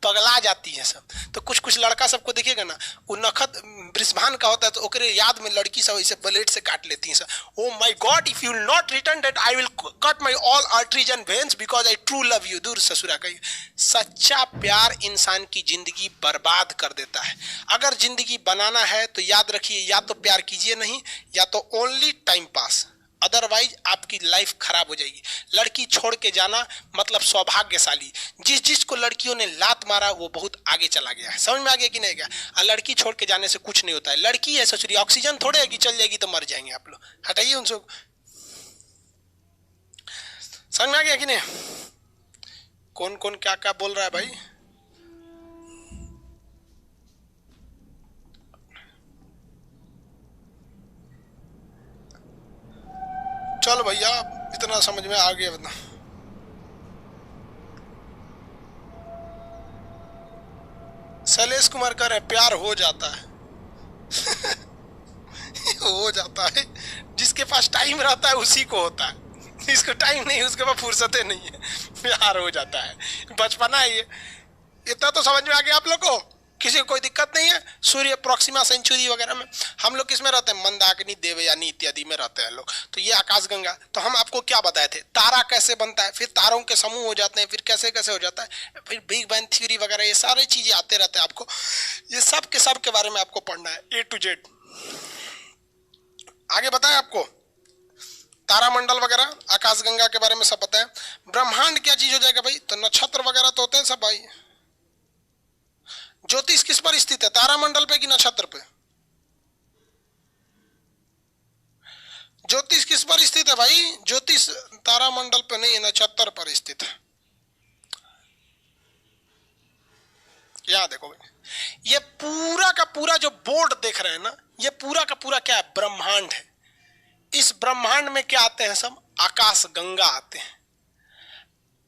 पगला जाती है सब। तो कुछ लड़का सबको देखिएगा ना, वो नखद वृषभान का होता है तो ओकरे याद में लड़की सब इसे ब्लेड से काट लेती हैं सब। Oh my God, if you will not return that I will cut my all arteries and veins because I true love you. दूर ससुरा कही। सच्चा प्यार इंसान की जिंदगी बर्बाद कर देता है। अगर जिंदगी बनाना है तो याद रखिए, या तो प्यार कीजिए नहीं, या तो ओनली टाइम पास, अदरवाइज आपकी लाइफ खराब हो जाएगी। लड़की छोड़ के जाना मतलब सौभाग्यशाली। जिसको लड़कियों ने लात मारा वो बहुत आगे चला गया है। समझ में आ गया कि नहीं गया? लड़की छोड़ के जाने से कुछ नहीं होता है। लड़की है ससुरी, ऑक्सीजन थोड़े है कि चल जाएगी तो मर जाएंगे आप लोग। हटाइए उनसे। समझ में आ गया कि नहीं? कौन कौन क्या क्या बोल रहा है भाई? चलो भैया, इतना समझ में आ गया। बता शैलेश कुमार कह रहे प्यार हो जाता है। हो जाता है, जिसके पास टाइम रहता है उसी को होता है। इसको टाइम नहीं, उसके पास फुर्सतें नहीं है, प्यार हो जाता है। बचपना है ये। इतना तो समझ में आ गया आप लोग को किसी को कोई दिक्कत नहीं है। सूर्य प्रोक्सिमा सेंचुरी वगैरह में, हम लोग किसमें रहते हैं, मंदाकिनी, देवयानी इत्यादि में रहते हैं लोग। तो ये आकाशगंगा। तो हम आपको क्या बताए थे, तारा कैसे बनता है, फिर तारों के समूह हो जाते हैं, फिर कैसे कैसे हो जाता है, फिर बिग बैंग थ्योरी वगैरह, ये सारी चीजें आते रहते हैं आपको। ये सब के बारे में आपको पढ़ना है A to Z। आगे बताएं आपको तारामंडल वगैरह, आकाशगंगा के बारे में सब बताएं। ब्रह्मांड क्या चीज हो जाएगा भाई, तो नक्षत्र वगैरह तो होते हैं सब भाई। ज्योतिष किस पर स्थित है, तारामंडल पे कि नक्षत्र पे? ज्योतिष किस पर स्थित है भाई, ज्योतिष तारामंडल पे नहीं, नक्षत्र पर स्थित है। यहां देखो भाई, ये पूरा का पूरा जो बोर्ड देख रहे हैं ना, ये पूरा का पूरा क्या है, ब्रह्मांड है। इस ब्रह्मांड में क्या आते हैं, सब आकाश गंगा आते हैं।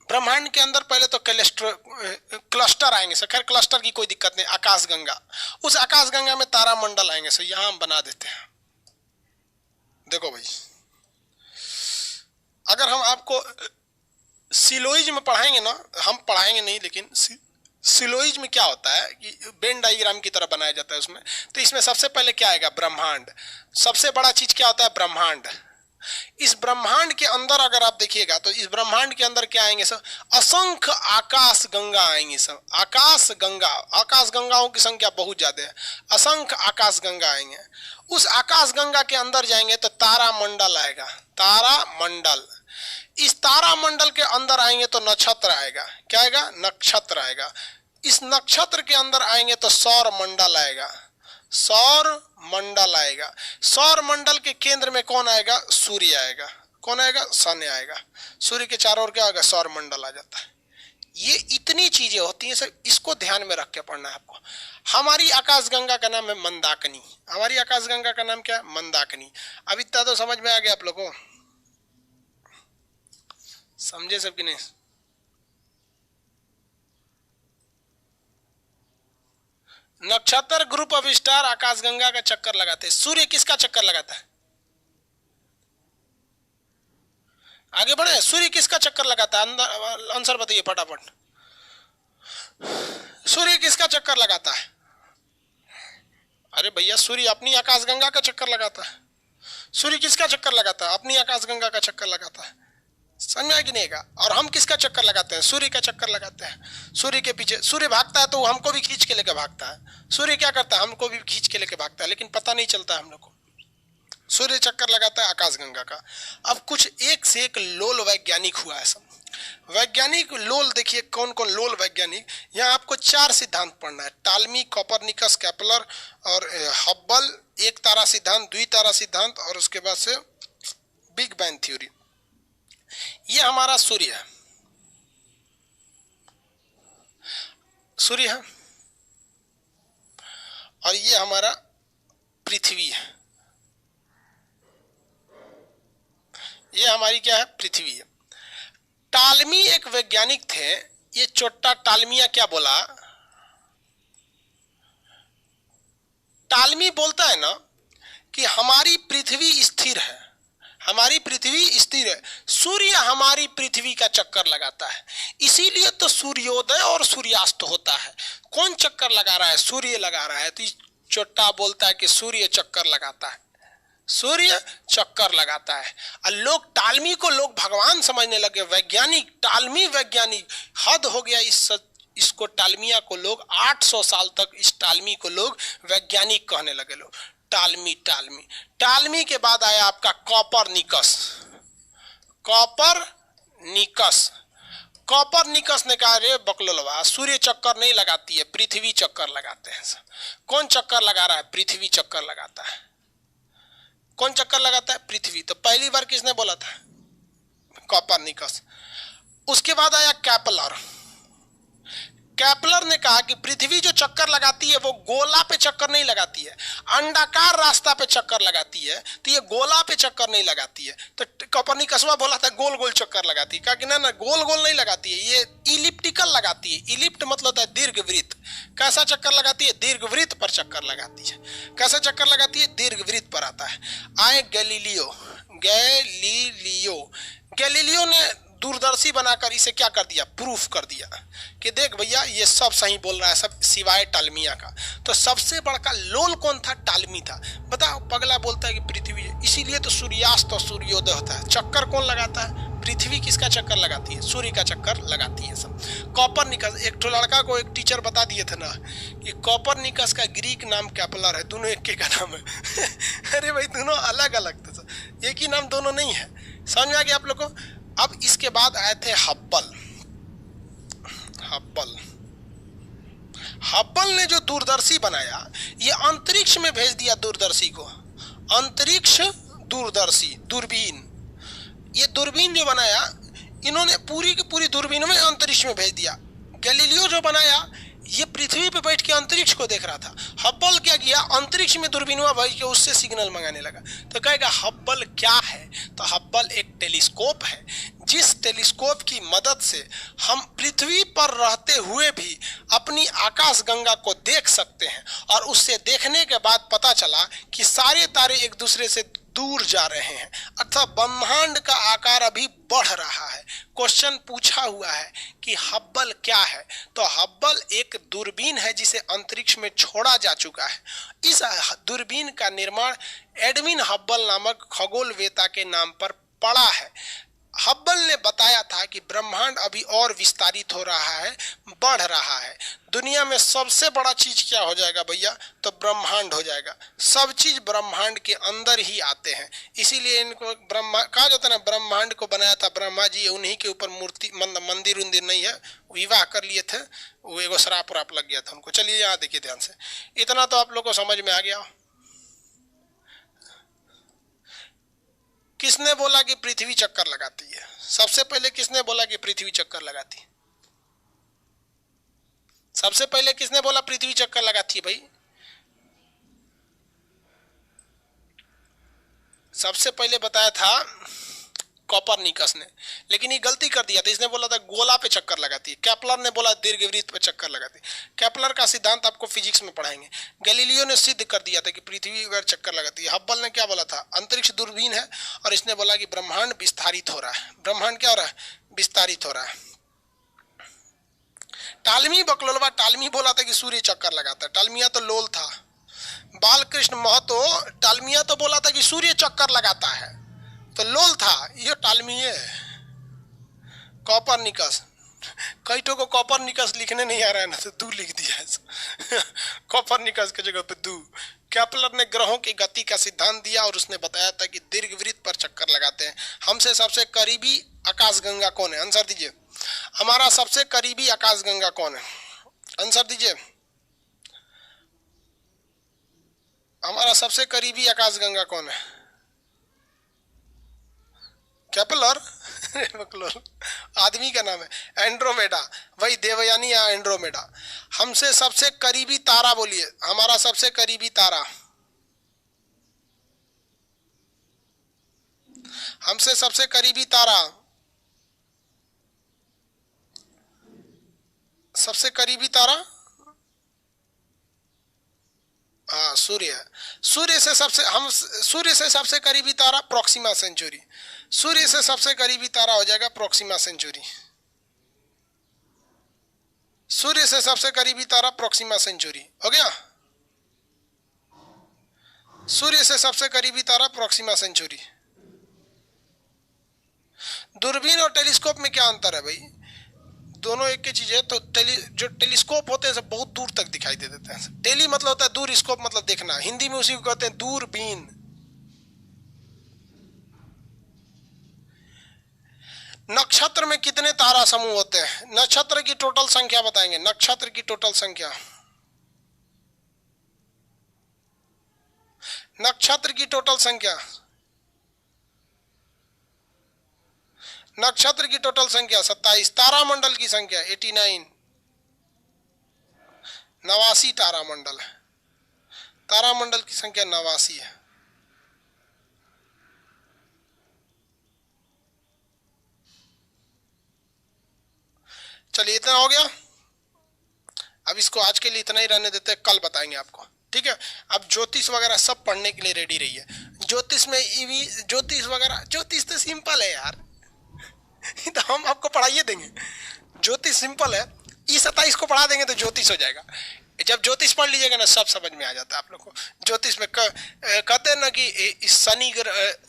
ब्रह्मांड के अंदर पहले तो क्लस्टर आएंगे सर, खैर क्लस्टर की कोई दिक्कत नहीं, आकाश गंगा, उस आकाश गंगा में तारामंडल आएंगे सर। यहां हम बना देते हैं, देखो भाई, अगर हम आपको सिलोइज में पढ़ाएंगे ना, हम पढ़ाएंगे नहीं, लेकिन सिलोइज में क्या होता है कि वेन डायग्राम की तरह बनाया जाता है उसमें। तो इसमें सबसे पहले क्या आएगा, ब्रह्मांड। सबसे बड़ा चीज क्या होता है, ब्रह्मांड। इस ब्रह्मांड के अंदर अगर आप देखिएगा तो इस ब्रह्मांड के अंदर क्या आएंगे सब, असंख्य आकाश गंगा आएंगी सब। आकाश गंगा, आकाश गंगाओं की संख्या बहुत ज्यादा है, असंख्य आकाश गंगा आएंगे। उस आकाश गंगा के अंदर जाएंगे तो तारामंडल आएगा, तारामंडल। इस तारामंडल के अंदर आएंगे तो नक्षत्र आएगा, क्या आएगा, नक्षत्र आएगा। इस नक्षत्र के अंदर आएंगे तो सौर मंडल आएगा, सौर मंडल आएगा। सौर मंडल के केंद्र में कौन आएगा, सूर्य आएगा। कौन आएगा, सन आएगा। सूर्य के चारों ओर क्या आएगा, सौर मंडल आ जाता है। ये इतनी चीजें होती हैं सर, इसको ध्यान में रख के पढ़ना है आपको। हमारी आकाशगंगा का नाम है मंदाकिनी। हमारी आकाशगंगा का नाम क्या है, मंदाकिनी। अब इतना तो समझ में आ गया आप लोगों को, समझे सब कि नहीं? नक्षत्र ग्रुप ऑफ स्टार आकाशगंगा का चक्कर लगाते हैं। सूर्य किसका चक्कर लगाता है, आगे बढ़े, सूर्य किसका चक्कर लगाता है, अंदर आंसर बताइए फटाफट। सूर्य किसका चक्कर लगाता है, अरे भैया सूर्य अपनी आकाशगंगा का चक्कर लगाता है। सूर्य किसका चक्कर लगाता है, अपनी आकाशगंगा का चक्कर लगाता है। समझ में कि नहीं का? और हम किसका चक्कर लगाते हैं, सूर्य का चक्कर लगाते हैं। सूर्य के पीछे सूर्य भागता है तो हमको भी खींच के लेके भागता है। सूर्य क्या करता है, हमको भी खींच के लेके भागता है, लेकिन पता नहीं चलता हम लोग को। सूर्य चक्कर लगाता है आकाशगंगा का। अब कुछ एक से एक लोल वैज्ञानिक हुआ है सब। वैज्ञानिक लोल देखिए कौन कौन लोल वैज्ञानिक। यहाँ आपको 4 सिद्धांत पढ़ना है, टालमी, कोपरनिकस, केपलर और हब्बल। एक तारा सिद्धांत, द्वितारा सिद्धांत और उसके बाद से बिग बैंग थ्योरी। ये हमारा सूर्य है, सूर्य है, और ये हमारा पृथ्वी है। ये हमारी क्या है, पृथ्वी है। टालमी एक वैज्ञानिक थे, ये चोट्टा टालमिया क्या बोला, टालमी बोलता है ना कि हमारी पृथ्वी स्थिर है, हमारी पृथ्वी स्थिर है। सूर्य हमारी पृथ्वी का चक्कर लगाता है, इसीलिए तो सूर्योदय और सूर्यास्त होता है। कौन चक्कर लगा रहा है, सूर्य लगा रहा है। तो चोट्टा बोलता है कि सूर्य चक्कर लगाता है, सूर्य चक्कर लगाता है। और लोग टालमी को लोग भगवान समझने लगे, वैज्ञानिक, टालमी वैज्ञानिक, हद हो गया। इसको टालमिया को लोग 800 साल तक इस टालमी को लोग वैज्ञानिक कहने लगे लोग। टालमी टालमी टालमी के बाद आया आपका कोपरनिकस। कोपरनिकस कोपरनिकस ने कहा, रे बकलोलवा, सूर्य चक्कर नहीं लगाती है, पृथ्वी चक्कर लगाते हैं। कौन चक्कर लगा रहा है, पृथ्वी चक्कर लगाता है। कौन चक्कर लगाता है, पृथ्वी। तो पहली बार किसने बोला था, कोपरनिकस। उसके बाद आया केपलर। केपलर ने कहा कि पृथ्वी जो चक्कर लगाती है वो गोला पे चक्कर नहीं लगाती है, अंडाकार रास्ता पे चक्कर लगाती है। तो ये गोला पे चक्कर नहीं लगाती है। तो कोपरनिकसवा बोला था गोल गोल चक्कर लगाती है। कहा कि ना गोल गोल नहीं लगाती है, ये इलिप्टिकल लगाती है। इलिप्ट मतलब होता है दीर्घवृत्त। कैसा चक्कर लगाती है, दीर्घवृत्त पर चक्कर लगाती है। कैसा चक्कर लगाती है, दीर्घवृत्त पर आता है। आए गैलीलियो। गैलीलियो ने दूरदर्शी बनाकर इसे क्या कर दिया, प्रूफ कर दिया कि देख भैया ये सब सही बोल रहा है, सब सिवाय टालमिया का। तो सबसे बड़का लोल कौन था, टालमी था। बताओ, पगला बोलता है कि पृथ्वी, इसीलिए तो सूर्यास्त और सूर्योदय होता है। चक्कर कौन लगाता है, पृथ्वी किसका चक्कर लगाती है, सूर्य का चक्कर लगाती है सब। कॉपरनिकस, एक तो लड़का को एक टीचर बता दिए थे ना कि कॉपरनिकस का ग्रीक नाम कैपलर है, दोनों एक के का नाम है। अरे भाई दोनों अलग अलग थे, एक ही नाम दोनों नहीं है। समझ में आ गया आप लोग को। अब इसके बाद आए थे हब्बल। हब्बल ने जो दूरदर्शी बनाया, ये अंतरिक्ष में भेज दिया दूरदर्शी को, अंतरिक्ष दूरदर्शी, दूरबीन। ये दूरबीन जो बनाया इन्होंने पूरी की पूरी दूरबीन में अंतरिक्ष में भेज दिया। गैलीलियो जो बनाया ये पृथ्वी पे बैठ के अंतरिक्ष को देख रहा था। हब्बल क्या किया, अंतरिक्ष में दूरबीन भेज के उससे सिग्नल मंगाने लगा। तो कहेगा हब्बल क्या है, तो हब्बल एक टेलीस्कोप है, जिस टेलीस्कोप की मदद से हम पृथ्वी पर रहते हुए भी अपनी आकाशगंगा को देख सकते हैं। और उससे देखने के बाद पता चला कि सारे तारे एक दूसरे से दूर जा रहे हैं, अर्थात ब्रह्मांड का आकार अभी बढ़ रहा है। क्वेश्चन पूछा हुआ है कि हब्बल क्या है, तो हब्बल एक दूरबीन है जिसे अंतरिक्ष में छोड़ा जा चुका है। इस दूरबीन का निर्माण एडविन हब्बल नामक खगोलवेता के नाम पर पड़ा है। हब्बल ने बताया था कि ब्रह्मांड अभी और विस्तारित हो रहा है, बढ़ रहा है। दुनिया में सबसे बड़ा चीज क्या हो जाएगा भैया, तो ब्रह्मांड हो जाएगा। सब चीज ब्रह्मांड के अंदर ही आते हैं, इसीलिए इनको ब्रह्मा कहा जाता है ना। ब्रह्मांड को बनाया था ब्रह्मा जी, उन्हीं के ऊपर मूर्ति मंदिर उंदिर नहीं है, विवाह कर लिए थे, वो एगो श्राप उराप लग गया था उनको। चलिए यहाँ देखिए ध्यान से, इतना तो आप लोग को समझ में आ गया। किसने बोला कि पृथ्वी चक्कर लगाती है, सबसे पहले किसने बोला कि पृथ्वी चक्कर लगाती है, सबसे पहले किसने बोला पृथ्वी चक्कर लगाती है भाई, सबसे पहले बताया था कॉपरनिकस ने, लेकिन ये गलती कर दिया था। इसने बोला था गोला पे चक्कर लगाती है, केपलर ने बोला दीर्घवृत्त पे चक्कर लगाती है। केपलर का सिद्धांत आपको फिजिक्स में पढ़ाएंगे। गैलीलियो ने सिद्ध कर दिया था कि पृथ्वी पर चक्कर लगाती है। हब्बल ने क्या बोला था, अंतरिक्ष दूरबीन है, और इसने बोला कि ब्रह्मांड विस्तारित हो रहा है। ब्रह्मांड क्या हो रहा है, विस्तारित हो रहा है। टालमी बकलोलवा, टालमी बोला था कि सूर्य चक्कर लगाता है, टालमिया तो लोल था। बालकृष्ण महतो, टालमिया तो बोला था कि सूर्य चक्कर लगाता है, तो लोल था, ये टालमी है। कॉपरनिकस, कई तो को कॉपरनिकस लिखने नहीं आ रहा है ना, तो दू लिख दिया है। कॉपरनिकस की जगह पे दू। केपलर ने ग्रहों की गति का सिद्धांत दिया और उसने बताया था कि दीर्घवृत्त पर चक्कर लगाते हैं। हमसे सबसे करीबी आकाशगंगा कौन है, आंसर दीजिए। हमारा सबसे करीबी आकाशगंगा कौन है, आंसर दीजिए। हमारा सबसे करीबी आकाशगंगा कौन है, केपलर। आदमी का नाम है एंड्रोमेडा, वही देवयानी या एंड्रोमेडा। हमसे सबसे करीबी तारा बोलिए, हमारा सबसे करीबी तारा, हमसे सबसे करीबी तारा, सबसे करीबी तारा सूर्य। सूर्य से सबसे करीबी तारा प्रोक्सिमा सेंचुरी। सूर्य से सबसे करीबी तारा हो जाएगा प्रोक्सिमा सेंचुरी। सूर्य से सबसे करीबी तारा प्रोक्सिमा सेंचुरी हो गया। सूर्य से सबसे करीबी तारा प्रोक्सिमा सेंचुरी। दूरबीन और टेलीस्कोप में क्या अंतर है भाई, दोनों एक ही चीज है। तो जो टेलीस्कोप होते हैं सब बहुत दूर तक दिखाई दे देते हैं। टेली मतलब होता है दूर, स्कोप मतलब देखना, हिंदी में उसी को कहते हैं दूरबीन। नक्षत्र में कितने तारा समूह होते हैं, नक्षत्र की टोटल संख्या बताएंगे, नक्षत्र की टोटल संख्या, नक्षत्र की टोटल संख्या, नक्षत्र की टोटल संख्या 27। तारामंडल की संख्या 89, 89 तारामंडल है। तारामंडल की संख्या 89 है। चलिए इतना हो गया, अब इसको आज के लिए इतना ही रहने देते हैं, कल बताएंगे आपको, ठीक है। अब ज्योतिष वगैरह सब पढ़ने के लिए रेडी रहिए। ज्योतिष में ईवी ज्योतिष वगैरह, ज्योतिष तो सिंपल है यार, नहीं तो हम आपको पढ़ाइए देंगे। ज्योतिष सिंपल है, E27 को पढ़ा देंगे तो ज्योतिष हो जाएगा। जब ज्योतिष पढ़ लीजिएगा ना सब समझ में आ जाता है आप लोग को। ज्योतिष में कहते हैं ना कि इस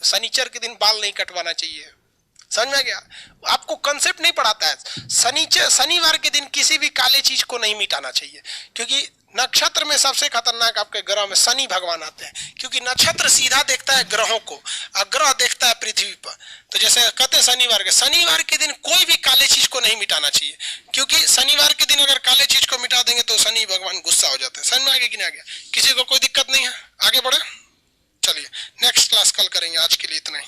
शनिचर के दिन बाल नहीं कटवाना चाहिए, समझ में आ गया? आपको कंसेप्ट नहीं पढ़ाता है। शनिवार के दिन किसी भी काले चीज को नहीं मिटाना चाहिए, क्योंकि नक्षत्र में सबसे खतरनाक आपके ग्रह में शनि भगवान आते हैं, क्योंकि नक्षत्र सीधा देखता है ग्रहों को और ग्रह देखता है पृथ्वी पर। तो जैसे कहते हैं शनिवार के दिन कोई भी काले चीज को नहीं मिटाना चाहिए, क्योंकि शनिवार के दिन अगर काले चीज को मिटा देंगे तो शनि भगवान गुस्सा हो जाते हैं। समझ में आ गया कि नहीं आ गया? किसी को कोई दिक्कत नहीं है? आगे बढ़े, चलिए नेक्स्ट क्लास कल करेंगे, आज के लिए इतना ही।